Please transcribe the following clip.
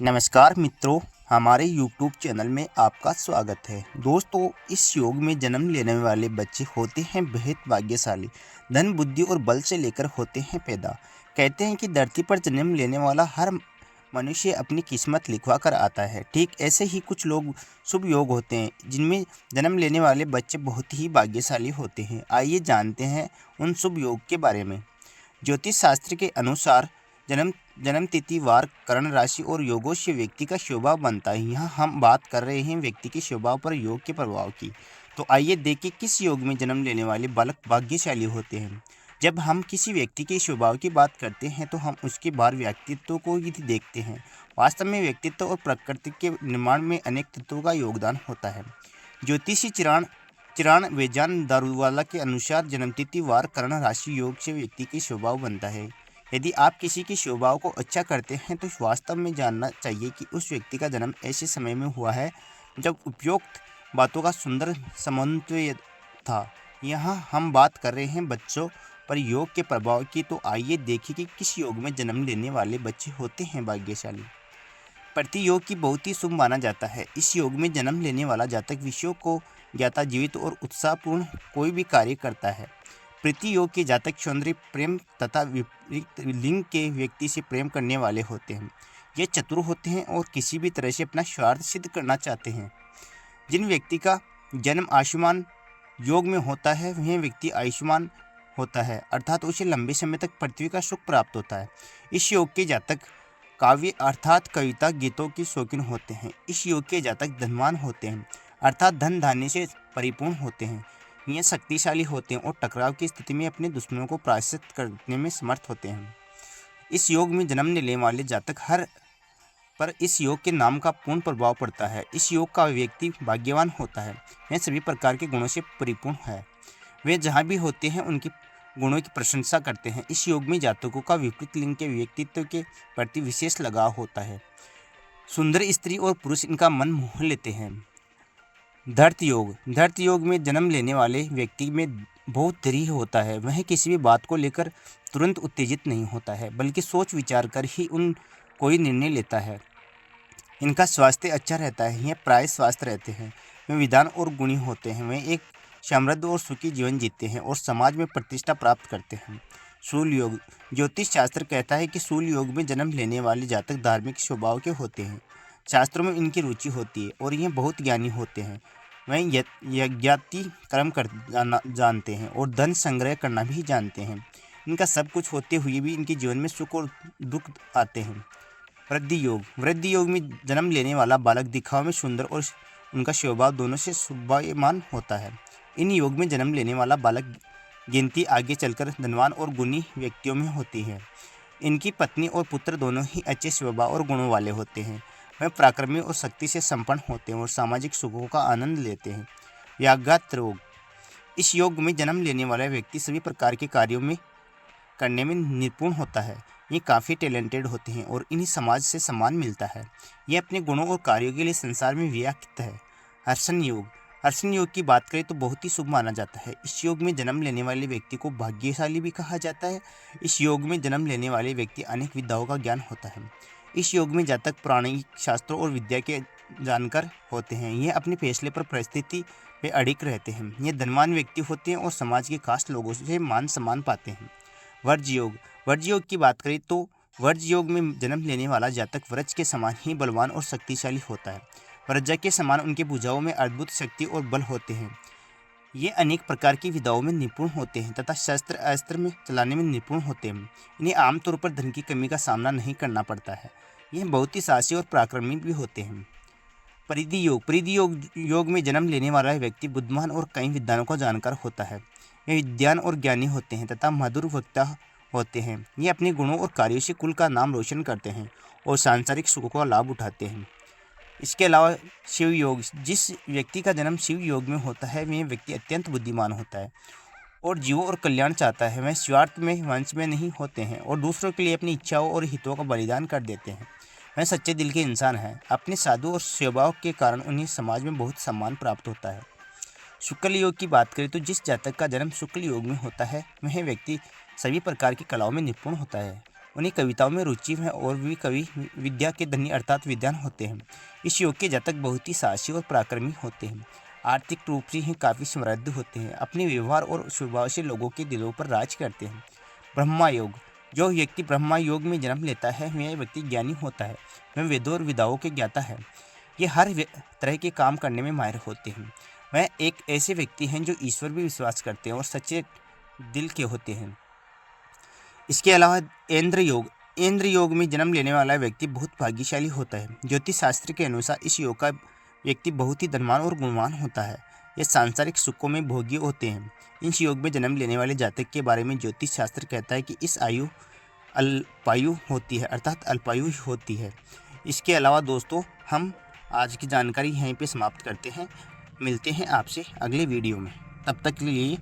नमस्कार मित्रों, हमारे YouTube चैनल में आपका स्वागत है। दोस्तों, इस योग में जन्म लेने वाले बच्चे होते हैं बेहद भाग्यशाली। धन, बुद्धि और बल से लेकर होते हैं पैदा। कहते हैं कि धरती पर जन्म लेने वाला हर मनुष्य अपनी किस्मत लिखवा कर आता है। ठीक ऐसे ही कुछ लोग शुभ योग होते हैं जिनमें जन्म लेने वाले बच्चे बहुत ही भाग्यशाली होते हैं। आइए जानते हैं उन शुभ योग के बारे में। ज्योतिष शास्त्र के अनुसार जन्म जन्म तिथि, वार, करण राशि और योगों से व्यक्ति का स्वभाव बनता है। यहाँ हम बात कर रहे हैं व्यक्ति के स्वभाव पर योग के प्रभाव की। तो आइए देखें किस योग में जन्म लेने वाले बालक भाग्यशाली होते हैं। जब हम किसी व्यक्ति के स्वभाव की बात करते हैं तो हम उसके बाहर व्यक्तित्व को ही देखते हैं। वास्तव में व्यक्तित्व और प्रकृति के निर्माण में अनेक तत्वों का योगदान होता है। ज्योतिषी चिराण चिराण वेजान दारूवाला के अनुसार जन्मतिथि, वार, करण राशि योग से व्यक्ति की स्वभाव बनता है। यदि आप किसी के स्वभाव को अच्छा करते हैं तो वास्तव में जानना चाहिए कि उस व्यक्ति का जन्म ऐसे समय में हुआ है जब उपयुक्त बातों का सुंदर समन्वय था। यहाँ हम बात कर रहे हैं बच्चों पर योग के प्रभाव की। तो आइए देखें कि किस योग में जन्म लेने वाले बच्चे होते हैं भाग्यशाली। प्रति योग की बहुत ही शुभ माना जाता है। इस योग में जन्म लेने वाला जातक विषयों को ज्ञाता, जीवित और उत्साहपूर्ण कोई भी कार्य करता है। प्रति योग के जातक सौंदर्य, प्रेम तथा विपरीत लिंग के व्यक्ति से प्रेम करने वाले होते हैं। ये चतुर होते हैं और किसी भी तरह से अपना स्वार्थ सिद्ध करना चाहते हैं। जिन व्यक्ति का जन्म आयुष्मान योग में होता है वह व्यक्ति आयुष्मान होता है, अर्थात उसे लंबे समय तक पृथ्वी का सुख प्राप्त होता है। इस योग के जातक काव्य अर्थात कविता, गीतों की शौकीन होते हैं। इस योग के जातक धनवान होते हैं, अर्थात धन धान्य से परिपूर्ण होते हैं। ये शक्तिशाली होते हैं और टकराव की स्थिति में अपने दुश्मनों को पराजित करने में समर्थ होते हैं। इस योग में जन्म लेने वाले जातक हर पर इस योग के नाम का पूर्ण प्रभाव पड़ता है। इस योग का व्यक्ति भाग्यवान होता है। वह सभी प्रकार के गुणों से परिपूर्ण है। वे जहाँ भी होते हैं उनकी गुणों की प्रशंसा करते हैं। इस योग में जातकों का विपरीत लिंग के व्यक्तित्व के प्रति विशेष लगाव होता है। सुंदर स्त्री और पुरुष इनका मन मोह लेते हैं। धर्त योग में जन्म लेने वाले व्यक्ति में बहुत धैर्य होता है। वह किसी भी बात को लेकर तुरंत उत्तेजित नहीं होता है, बल्कि सोच विचार कर ही कोई निर्णय लेता है। इनका स्वास्थ्य अच्छा रहता है। यह प्राय स्वस्थ रहते हैं। वे विद्वान और गुणी होते हैं। वे एक समृद्ध और सुखी जीवन जीते हैं और समाज में प्रतिष्ठा प्राप्त करते हैं। शूल योग। ज्योतिष शास्त्र कहता है कि शूल योग में जन्म लेने वाले जातक धार्मिक स्वभाव के होते हैं। शास्त्रों में इनकी रुचि होती है और ये बहुत ज्ञानी होते हैं। वह यज्ञाति कर्म कर जानते हैं और धन संग्रह करना भी जानते हैं। इनका सब कुछ होते हुए भी इनके जीवन में सुख और दुख आते हैं। वृद्धि योग में जन्म लेने वाला बालक दिखावे में सुंदर और उनका स्वभाव दोनों से शोभायमान होता है। इन योग में जन्म लेने वाला बालक गिनती आगे चलकर धनवान और गुणी व्यक्तियों में होती है। इनकी पत्नी और पुत्र दोनों ही अच्छे स्वभाव और गुणों वाले होते हैं। वह पराक्रमी और शक्ति से संपन्न होते हैं और सामाजिक सुखों का आनंद लेते हैं। व्याघात रोग। इस योग में जन्म लेने वाला व्यक्ति सभी प्रकार के कार्यों में करने में निपुण होता है। ये काफ़ी टैलेंटेड होते हैं और इन्हें समाज से सम्मान मिलता है। ये अपने गुणों और कार्यों के लिए संसार में व्याख्यात है। हर्षण योग की बात करें तो बहुत ही शुभ माना जाता है। इस योग में जन्म लेने वाले व्यक्ति को भाग्यशाली भी कहा जाता है। इस योग में जन्म लेने वाले व्यक्ति अनेक विद्याओं का ज्ञान होता है। इस योग में जातक पौराणिक शास्त्रों और विद्या के जानकार होते हैं। ये अपने फैसले पर परिस्थिति पे अड़िग रहते हैं। ये धनवान व्यक्ति होते हैं और समाज के खास लोगों से मान सम्मान पाते हैं। वर्ज्य योग की बात करें तो वर्ज्य योग में जन्म लेने वाला जातक वृक्ष के समान ही बलवान और शक्तिशाली होता है। वृक्ष के समान उनके भुजाओं में अद्भुत शक्ति और बल होते हैं। ये अनेक प्रकार की विधाओं में निपुण होते हैं तथा शस्त्र अस्त्र में चलाने में निपुण होते हैं। इन्हें आमतौर पर धन की कमी का सामना नहीं करना पड़ता है। यह बहुत ही साहसी और पराक्रमी भी होते हैं। परिधि योग में जन्म लेने वाला व्यक्ति बुद्धिमान और कई विद्वानों का जानकार होता है। ये विद्वान और ज्ञानी होते हैं तथा मधुर वक्ता होते हैं। ये अपने गुणों और कार्यों से कुल का नाम रोशन करते हैं और सांसारिक सुखों का लाभ उठाते हैं। इसके अलावा शिव योग। जिस व्यक्ति का जन्म शिव योग में होता है वह व्यक्ति अत्यंत बुद्धिमान होता है और जीवों और कल्याण चाहता है। वह स्वार्थ में, वंश में नहीं होते हैं और दूसरों के लिए अपनी इच्छाओं और हितों का बलिदान कर देते हैं। वह सच्चे दिल के इंसान हैं। अपने साधु और स्वभाव के कारण उन्हें समाज में बहुत सम्मान प्राप्त होता है। शुक्ल योग की बात करें तो जिस जातक का जन्म शुक्ल योग में होता है वह व्यक्ति सभी प्रकार की कलाओं में निपुण होता है। उन्हें कविताओं में रुचि है और वे कवि विद्या के धनी अर्थात विद्वान होते हैं। इस योग के जातक बहुत ही साहसी और पराक्रमी होते हैं। आर्थिक रूप से ही काफ़ी समृद्ध होते हैं। अपने व्यवहार और स्वभाव से लोगों के दिलों पर राज करते हैं। ब्रह्मा योग। जो व्यक्ति ब्रह्मा योग में जन्म लेता है वह व्यक्ति ज्ञानी होता है। वह वेदों और विद्याओं के ज्ञाता है। ये हर तरह के काम करने में माहिर होते हैं। वह एक ऐसे व्यक्ति हैं जो ईश्वर भी विश्वास करते हैं और सच्चे दिल के होते हैं। इसके अलावा इंद्र योग। इंद्र योग में जन्म लेने वाला व्यक्ति बहुत भाग्यशाली होता है। ज्योतिष शास्त्र के अनुसार इस योग का व्यक्ति बहुत ही धनवान और गुणवान होता है। ये सांसारिक सुखों में भोगी होते हैं। इस योग में जन्म लेने वाले जातक के बारे में ज्योतिष शास्त्र कहता है कि इस आयु अल्पायु होती है, अर्थात अल्पायु होती है। इसके अलावा दोस्तों, हम आज की जानकारी यहीं पे समाप्त करते हैं। मिलते हैं आपसे अगले वीडियो में। तब तक के लिए